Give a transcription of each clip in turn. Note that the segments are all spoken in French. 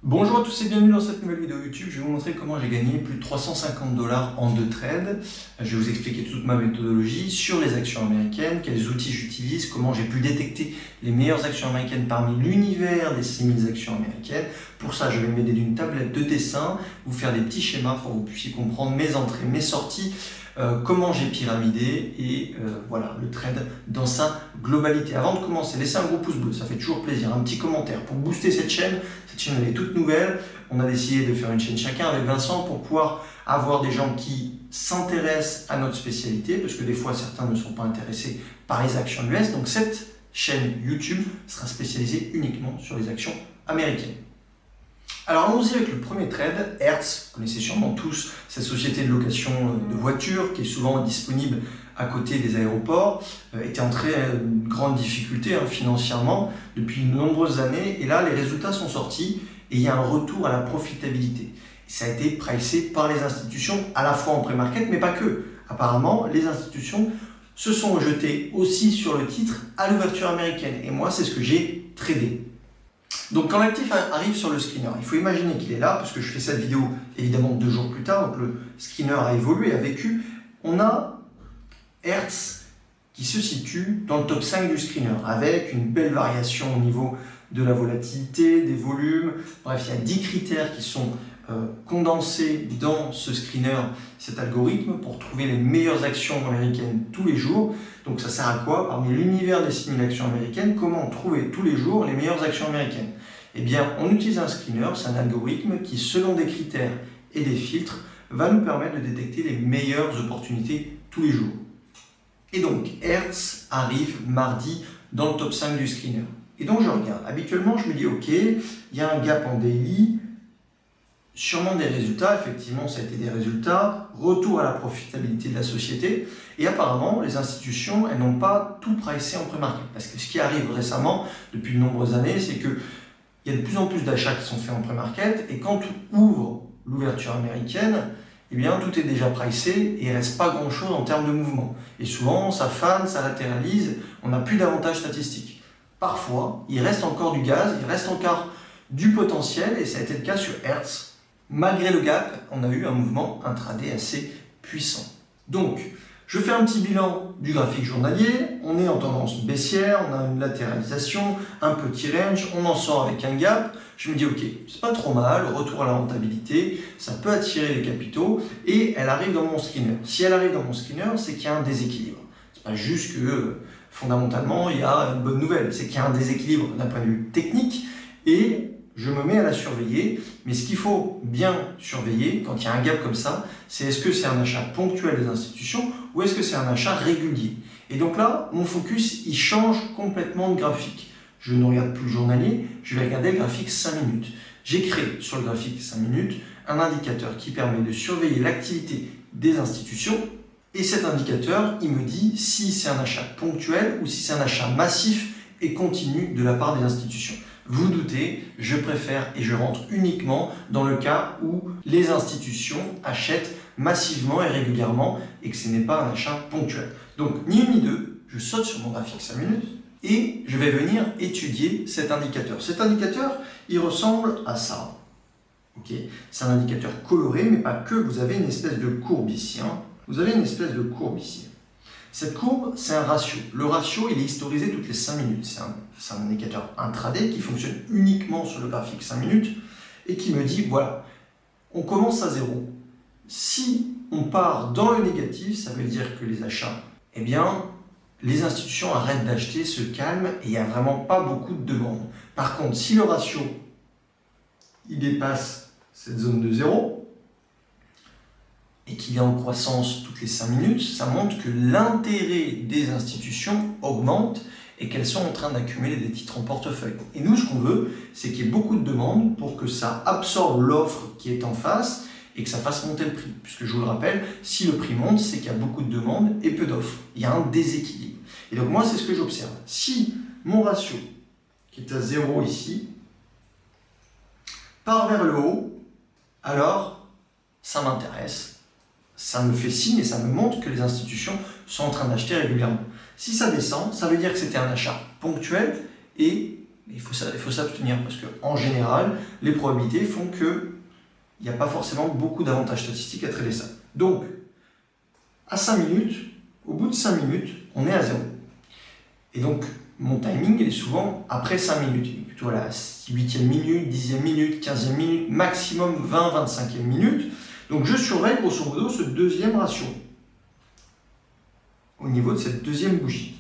Bonjour à tous et bienvenue dans cette nouvelle vidéo YouTube. Je vais vous montrer comment j'ai gagné plus de 350 $ en 2 trades. Je vais vous expliquer toute ma méthodologie sur les actions américaines, quels outils j'utilise, comment j'ai pu détecter les meilleures actions américaines parmi l'univers des 6000 actions américaines. Pour ça, je vais m'aider d'une tablette de dessin, vous faire des petits schémas pour que vous puissiez comprendre mes entrées, mes sorties, comment j'ai pyramidé et voilà le trade dans sa globalité. Avant de commencer, laissez un gros pouce bleu, ça fait toujours plaisir, un petit commentaire pour booster cette chaîne. Cette chaîne elle est toute nouvelle, on a décidé de faire une chaîne chacun avec Vincent pour pouvoir avoir des gens qui s'intéressent à notre spécialité, parce que des fois certains ne sont pas intéressés par les actions US, donc cette chaîne YouTube sera spécialisée uniquement sur les actions américaines. Alors allons-y avec le premier trade, Hertz, vous connaissez sûrement tous cette société de location de voitures qui est souvent disponible à côté des aéroports, était en très grande difficulté financièrement depuis de nombreuses années et là les résultats sont sortis et il y a un retour à la profitabilité. Et ça a été pricé par les institutions à la fois en pré-market mais pas que. Apparemment les institutions se sont rejetées aussi sur le titre à l'ouverture américaine et moi c'est ce que j'ai tradé. Donc quand l'actif arrive sur le screener, il faut imaginer qu'il est là, parce que je fais cette vidéo évidemment 2 jours plus tard, donc le screener a évolué, a vécu. On a Hertz qui se situe dans le top 5 du screener, avec une belle variation au niveau de la volatilité, des volumes, bref il y a 10 critères qui sont condensés dans ce screener, cet algorithme, pour trouver les meilleures actions américaines tous les jours. Donc ça sert à quoi? Parmi l'univers des 6000 actions américaines, comment trouver tous les jours les meilleures actions américaines? Eh bien, on utilise un screener, c'est un algorithme qui, selon des critères et des filtres, va nous permettre de détecter les meilleures opportunités tous les jours. Et donc, Hertz arrive mardi dans le top 5 du screener. Et donc, je regarde. Habituellement, je me dis, ok, il y a un gap en daily, sûrement des résultats, effectivement ça a été des résultats, retour à la profitabilité de la société, et apparemment les institutions elles n'ont pas tout pricé en pré-market, parce que ce qui arrive récemment, depuis de nombreuses années, c'est qu'il y a de plus en plus d'achats qui sont faits en pré-market, et quand on ouvre l'ouverture américaine, eh bien tout est déjà pricé, et il ne reste pas grand chose en termes de mouvement, et souvent ça fane, ça latéralise, on n'a plus d'avantages statistiques. Parfois, il reste encore du gaz, il reste encore du potentiel, et ça a été le cas sur Hertz. Malgré le gap, on a eu un mouvement intraday assez puissant. Donc, je fais un petit bilan du graphique journalier. On est en tendance baissière, on a une latéralisation, un petit range, on en sort avec un gap. Je me dis, ok, c'est pas trop mal, retour à la rentabilité, ça peut attirer les capitaux et elle arrive dans mon screener. Si elle arrive dans mon screener, c'est qu'il y a un déséquilibre. C'est pas juste que fondamentalement il y a une bonne nouvelle, c'est qu'il y a un déséquilibre d'un point de vue technique et je me mets à la surveiller, mais ce qu'il faut bien surveiller quand il y a un gap comme ça, c'est est-ce que c'est un achat ponctuel des institutions ou est-ce que c'est un achat régulier. Et donc là, mon focus, il change complètement de graphique. Je ne regarde plus le journalier, je vais regarder le graphique 5 minutes. J'ai créé sur le graphique 5 minutes un indicateur qui permet de surveiller l'activité des institutions et cet indicateur, il me dit si c'est un achat ponctuel ou si c'est un achat massif et continu de la part des institutions. Vous doutez, je préfère et je rentre uniquement dans le cas où les institutions achètent massivement et régulièrement et que ce n'est pas un achat ponctuel. Donc ni une ni deux, je saute sur mon graphique 5 minutes et je vais venir étudier cet indicateur. Cet indicateur, il ressemble à ça. Okay. C'est un indicateur coloré, mais pas que, vous avez une espèce de courbe ici. Vous avez une espèce de courbe ici. Cette courbe, c'est un ratio. Le ratio, il est historisé toutes les 5 minutes. C'est un indicateur intraday qui fonctionne uniquement sur le graphique 5 minutes et qui me dit, voilà, on commence à 0. Si on part dans le négatif, ça veut dire que les achats, eh bien, les institutions arrêtent d'acheter, se calment et il n'y a vraiment pas beaucoup de demandes. Par contre, si le ratio, il dépasse cette zone de 0, et qu'il est en croissance toutes les 5 minutes, ça montre que l'intérêt des institutions augmente et qu'elles sont en train d'accumuler des titres en portefeuille. Et nous, ce qu'on veut, c'est qu'il y ait beaucoup de demandes pour que ça absorbe l'offre qui est en face et que ça fasse monter le prix. Puisque je vous le rappelle, si le prix monte, c'est qu'il y a beaucoup de demandes et peu d'offres. Il y a un déséquilibre. Et donc moi, c'est ce que j'observe. Si mon ratio, qui est à 0 ici, part vers le haut, alors ça m'intéresse. Ça me fait signe et ça me montre que les institutions sont en train d'acheter régulièrement. Si ça descend, ça veut dire que c'était un achat ponctuel et il faut s'abstenir parce qu'en général, les probabilités font qu'il n'y a pas forcément beaucoup d'avantages statistiques à trader ça. Donc, à 5 minutes, au bout de 5 minutes, on est à 0. Et donc, mon timing est souvent après 5 minutes. Plutôt à la 8e minute, 10e minute, 15e minute, maximum 20, 25e minute. Donc, je surveille grosso modo ce deuxième ratio au niveau de cette deuxième bougie.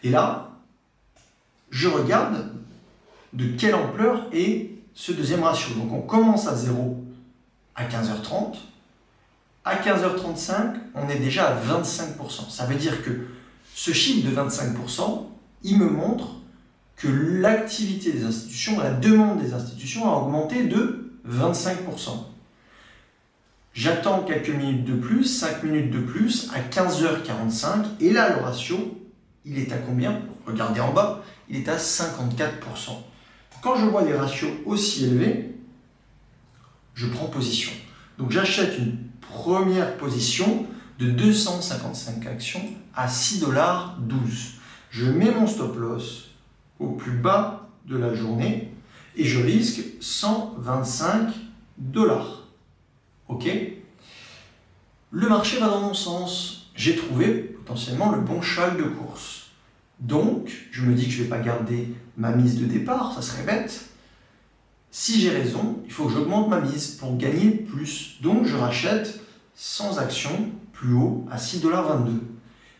Et là, je regarde de quelle ampleur est ce deuxième ratio. Donc, on commence à 0 à 15h30. À 15h35, on est déjà à 25%. Ça veut dire que ce chiffre de 25%, il me montre que l'activité des institutions, la demande des institutions a augmenté de 25%. J'attends quelques minutes de plus, 5 minutes de plus, à 15h45, et là, le ratio, il est à combien? Regardez en bas, il est à 54%. Quand je vois des ratios aussi élevés, je prends position. Donc j'achète une première position de 255 actions à 6,12 $. Je mets mon stop loss au plus bas de la journée et je risque 125 $. Ok? Le marché va dans mon sens. J'ai trouvé potentiellement le bon cheval de course. Donc, je me dis que je ne vais pas garder ma mise de départ, ça serait bête. Si j'ai raison, il faut que j'augmente ma mise pour gagner plus. Donc, je rachète 100 actions plus haut à 6,22 $.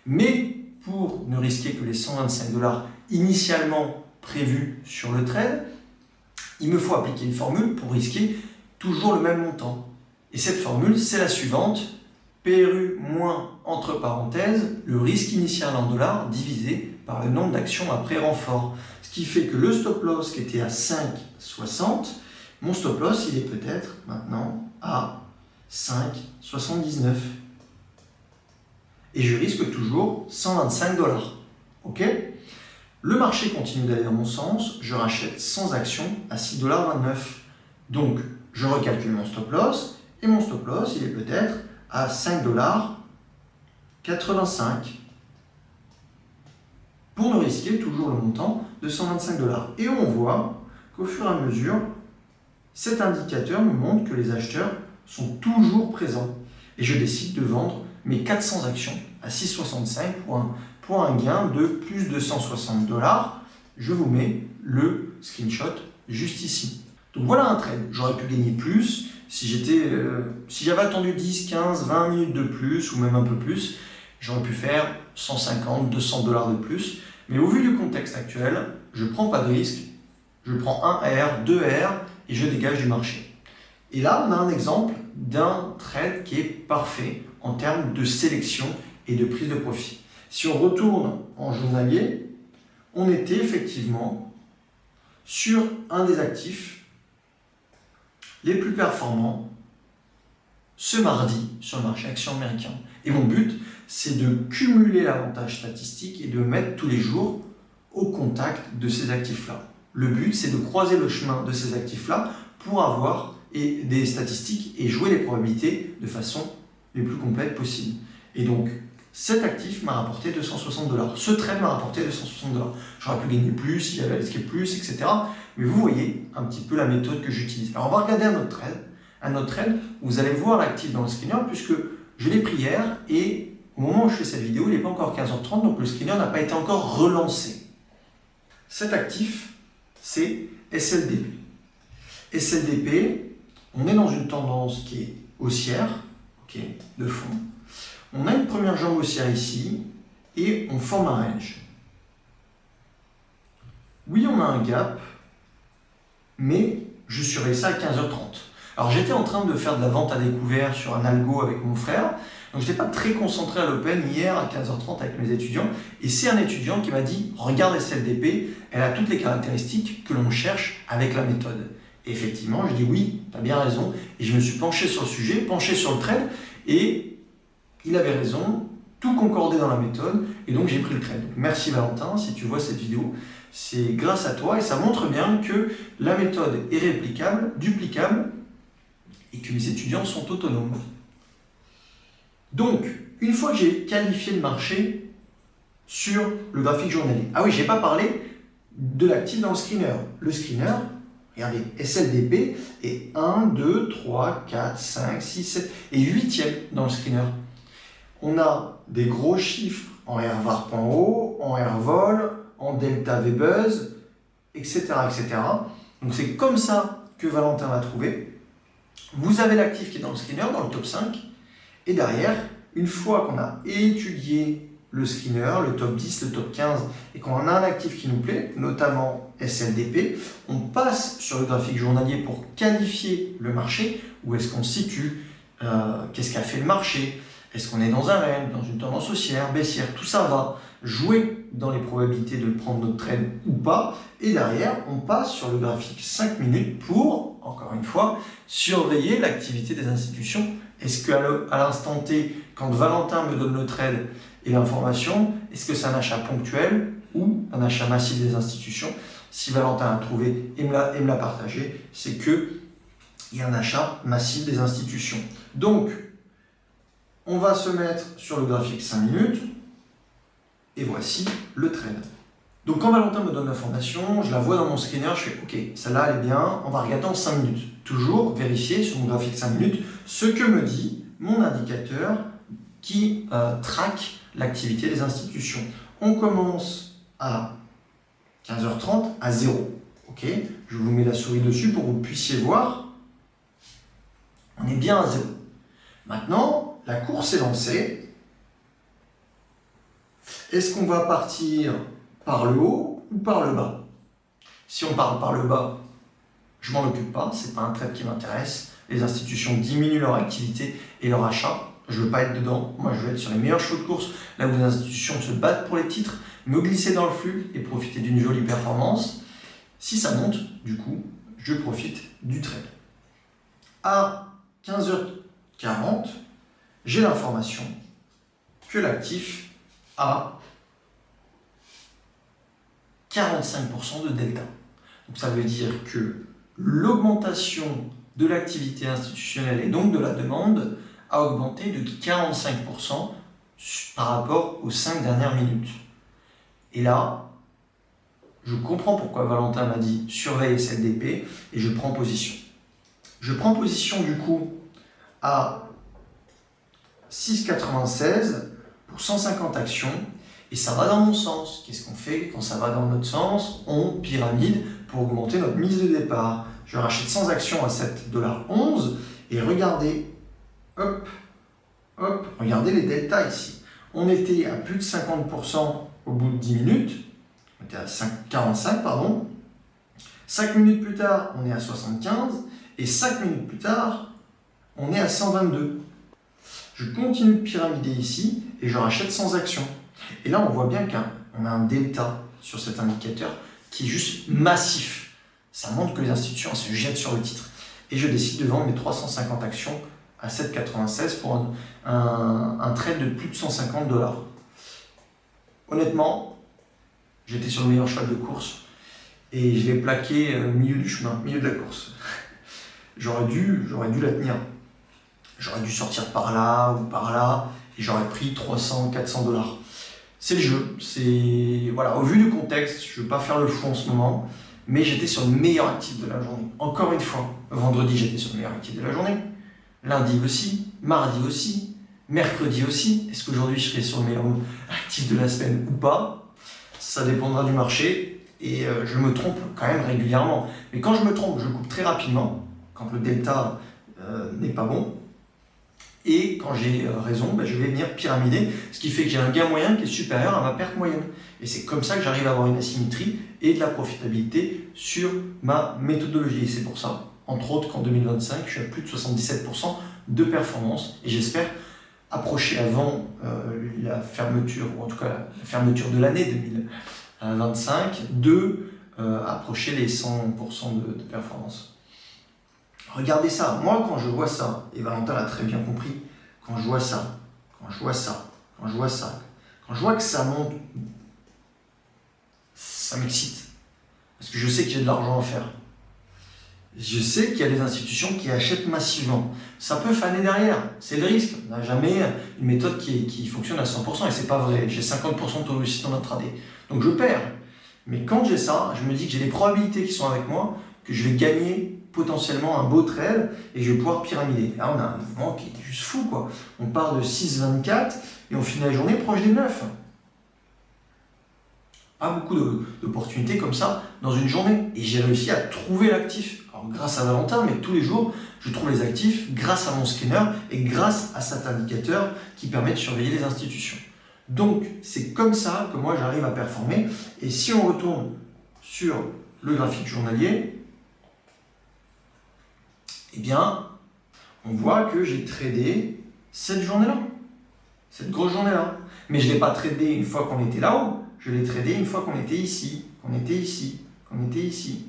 Mais pour ne risquer que les 125 $ initialement prévus sur le trade, il me faut appliquer une formule pour risquer toujours le même montant. Et cette formule, c'est la suivante. PRU moins, entre parenthèses, le risque initial en dollars divisé par le nombre d'actions après renfort. Ce qui fait que le stop loss qui était à 5,60, mon stop loss, il est peut-être maintenant à 5,79. Et je risque toujours 125 $. Ok? Le marché continue d'aller dans mon sens, je rachète 100 actions à 6,29 $. Donc, je recalcule mon stop loss, et mon stop loss, il est peut-être à 5,85 $. Pour ne risquer toujours le montant de 125 $. Et on voit qu'au fur et à mesure, cet indicateur me montre que les acheteurs sont toujours présents. Et je décide de vendre mes 400 actions à 6,65 pour un gain de plus de 160 $. Je vous mets le screenshot juste ici. Donc voilà un trade. J'aurais pu gagner plus si j'avais attendu 10, 15, 20 minutes de plus ou même un peu plus. J'aurais pu faire 150, 200 $ de plus. Mais au vu du contexte actuel, je ne prends pas de risque. Je prends 1 R, 2 R et je dégage du marché. Et là, on a un exemple d'un trade qui est parfait en termes de sélection et de prise de profit. Si on retourne en journalier, on était effectivement sur un des actifs les plus performants ce mardi sur le marché action américain. Et mon but, c'est de cumuler l'avantage statistique et de mettre tous les jours au contact de ces actifs-là. Le but, c'est de croiser le chemin de ces actifs-là pour avoir des statistiques et jouer les probabilités de façon les plus complètes possible. Et donc, cet actif m'a rapporté 260 $. Ce trade m'a rapporté 260 $. J'aurais pu gagner plus si j'avais risqué plus, etc. Mais vous voyez un petit peu la méthode que j'utilise. Alors, on va regarder un autre trade. Vous allez voir l'actif dans le screener puisque je l'ai pris hier et au moment où je fais cette vidéo, il n'est pas encore 15h30, donc le screener n'a pas été encore relancé. Cet actif, c'est SLDP. SLDP, on est dans une tendance qui est haussière, de fond. On a une première jambe haussière ici et on forme un range. Oui, on a un gap, mais je surveille ça à 15h30. Alors j'étais en train de faire de la vente à découvert sur un algo avec mon frère, donc je n'étais pas très concentré à l'open hier à 15h30 avec mes étudiants, et c'est un étudiant qui m'a dit « Regarde SLDP, elle a toutes les caractéristiques que l'on cherche avec la méthode ». Et effectivement, je dis « Oui, tu as bien raison », et je me suis penché sur le sujet, penché sur le trade, et il avait raison, tout concordait dans la méthode, et donc j'ai pris le trade. Donc, merci Valentin, si tu vois cette vidéo, c'est grâce à toi, et ça montre bien que la méthode est réplicable, duplicable, et que mes étudiants sont autonomes. Donc, une fois que j'ai qualifié le marché sur le graphique journalier, ah oui, je n'ai pas parlé de l'actif dans le screener. Le screener, regardez, SLDP est 1, 2, 3, 4, 5, 6, 7 et 8e dans le screener. On a des gros chiffres en rvar.o, en rvol, en delta vbuzz, etc., etc. Donc c'est comme ça que Valentin va trouver. Vous avez l'actif qui est dans le screener, dans le top 5, et derrière, une fois qu'on a étudié le screener, le top 10, le top 15, et qu'on a un actif qui nous plaît, notamment SLDP, on passe sur le graphique journalier pour qualifier le marché, où est-ce qu'on se situe, qu'est-ce qu'a fait le marché, est-ce qu'on est dans un range, dans une tendance haussière, baissière, tout ça va jouer dans les probabilités de prendre notre trade ou pas, et derrière, on passe sur le graphique 5 minutes pour, encore une fois, surveiller l'activité des institutions. Est-ce qu'à l'instant T, quand Valentin me donne le trade et l'information, est-ce que c'est un achat ponctuel ou un achat massif des institutions? Si Valentin a trouvé et me l'a partagé, c'est qu'il y a un achat massif des institutions. Donc, on va se mettre sur le graphique 5 minutes et voici le trade. Donc quand Valentin me donne l'information, je la vois dans mon screener, je fais OK, celle-là elle est bien, on va regarder en 5 minutes. Toujours vérifier sur mon graphique 5 minutes ce que me dit mon indicateur qui traque l'activité des institutions. On commence à 15h30 à 0. OK, je vous mets la souris dessus pour que vous puissiez voir. On est bien à 0. Maintenant, la course est lancée. Est-ce qu'on va partir par le haut ou par le bas? Si on part par le bas, je m'en occupe pas, c'est pas un trade qui m'intéresse. Les institutions diminuent leur activité et leur achat. Je veux pas être dedans. Moi, je veux être sur les meilleurs chevaux de course, là où les institutions se battent pour les titres, me glisser dans le flux et profiter d'une jolie performance. Si ça monte, du coup, je profite du trade. À 15h40, j'ai l'information que l'actif a 45% de delta. Donc ça veut dire que l'augmentation de l'activité institutionnelle et donc de la demande a augmenté de 45% par rapport aux 5 dernières minutes. Et là, je comprends pourquoi Valentin m'a dit surveille SLDP et je prends position. Je prends position du coup à 6,96 pour 150 actions et ça va dans mon sens. Qu'est-ce qu'on fait quand ça va dans notre sens? On pyramide pour augmenter notre mise de départ. Je rachète 100 actions à 7,11 $ et regardez, hop, hop, regardez les deltas ici. On était à plus de 50% au bout de 10 minutes, on était à 45, pardon. 5 minutes plus tard, on est à 75 et 5 minutes plus tard, on est à 122. Je continue de pyramider ici et je rachète 100 actions. Et là, on voit bien qu'on a un delta sur cet indicateur qui est juste massif. Ça montre que les institutions se jettent sur le titre. Et je décide de vendre mes 350 actions à 7,96 pour un trade de plus de 150 $. Honnêtement, j'étais sur le meilleur cheval de course et je l'ai plaqué au milieu du chemin, au milieu de la course. J'aurais dû la tenir. J'aurais dû sortir par là ou par là et j'aurais pris 300, 400 $. C'est le jeu. Voilà, au vu du contexte, je ne veux pas faire le fou en ce moment, mais j'étais sur le meilleur actif de la journée. Encore une fois, vendredi, j'étais sur le meilleur actif de la journée. Lundi aussi, mardi aussi, mercredi aussi. Est-ce qu'aujourd'hui, je serai sur le meilleur actif de la semaine ou pas? Ça dépendra du marché et je me trompe quand même régulièrement. Mais quand je me trompe, je coupe très rapidement, quand le delta n'est pas bon. Et quand j'ai raison, je vais venir pyramider, ce qui fait que j'ai un gain moyen qui est supérieur à ma perte moyenne. Et c'est comme ça que j'arrive à avoir une asymétrie et de la profitabilité sur ma méthodologie. Et c'est pour ça, entre autres, qu'en 2025, je suis à plus de 77% de performance. Et j'espère approcher avant la fermeture, ou en tout cas la fermeture de l'année 2025, approcher les 100% de performance. Regardez ça, moi quand je vois ça, et Valentin l'a très bien compris, quand je vois ça, quand je vois que ça monte, ça m'excite. Parce que je sais que j'ai de l'argent à faire. Je sais qu'il y a des institutions qui achètent massivement. Ça peut faner derrière, c'est le risque. On n'a jamais une méthode qui fonctionne à 100%, et c'est pas vrai. J'ai 50% de taux de réussite en intraday. Donc je perds. Mais quand j'ai ça, je me dis que j'ai des probabilités qui sont avec moi, que je vais gagner potentiellement un beau trade et je vais pouvoir pyramider. Là, on a un mouvement qui est juste fou, quoi. On part de 6,24 et on finit la journée proche des 9. Pas beaucoup d'opportunités comme ça dans une journée. Et j'ai réussi à trouver l'actif. Alors grâce à Valentin, mais tous les jours, je trouve les actifs grâce à mon screener et grâce à cet indicateur qui permet de surveiller les institutions. Donc c'est comme ça que moi j'arrive à performer. Et si on retourne sur le graphique journalier, eh bien, on voit que j'ai tradé cette journée-là, cette grosse journée-là. Mais je ne l'ai pas tradé une fois qu'on était là-haut. Je l'ai tradé une fois qu'on était ici, qu'on était ici, qu'on était ici.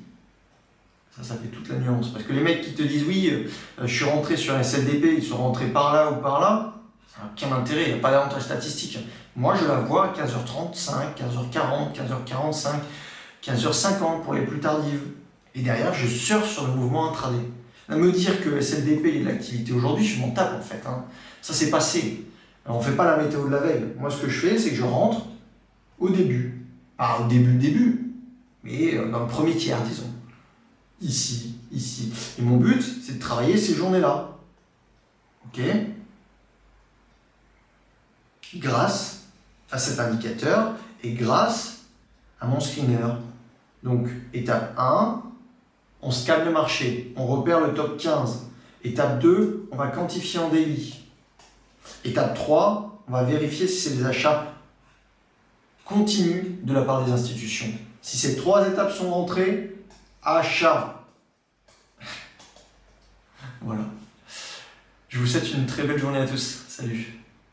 Ça fait toute la nuance. Parce que les mecs qui te disent oui, je suis rentré sur un SLDP, ils sont rentrés par là ou par là, ça n'a aucun intérêt, il n'y a pas d'avantage statistique. Moi, je la vois à 15h35, 15h40, 15h45, 15h50 pour les plus tardives. Et derrière, je surfe sur le mouvement intraday. À me dire que SLDP est de l'activité aujourd'hui, je m'en tape en fait. Ça s'est passé. Alors, on ne fait pas la météo de la veille. Moi, ce que je fais, c'est que je rentre au début. Pas au début, mais dans le premier tiers, disons. Ici, ici. Et mon but, c'est de travailler ces journées-là. Ok ? Grâce à cet indicateur et grâce à mon screener. Donc, étape 1, on scanne le marché, on repère le top 15. Étape 2, on va quantifier en daily. Étape 3, on va vérifier si c'est des achats continus de la part des institutions. Si ces 3 étapes sont rentrées, achat. Voilà. Je vous souhaite une très belle journée à tous. Salut.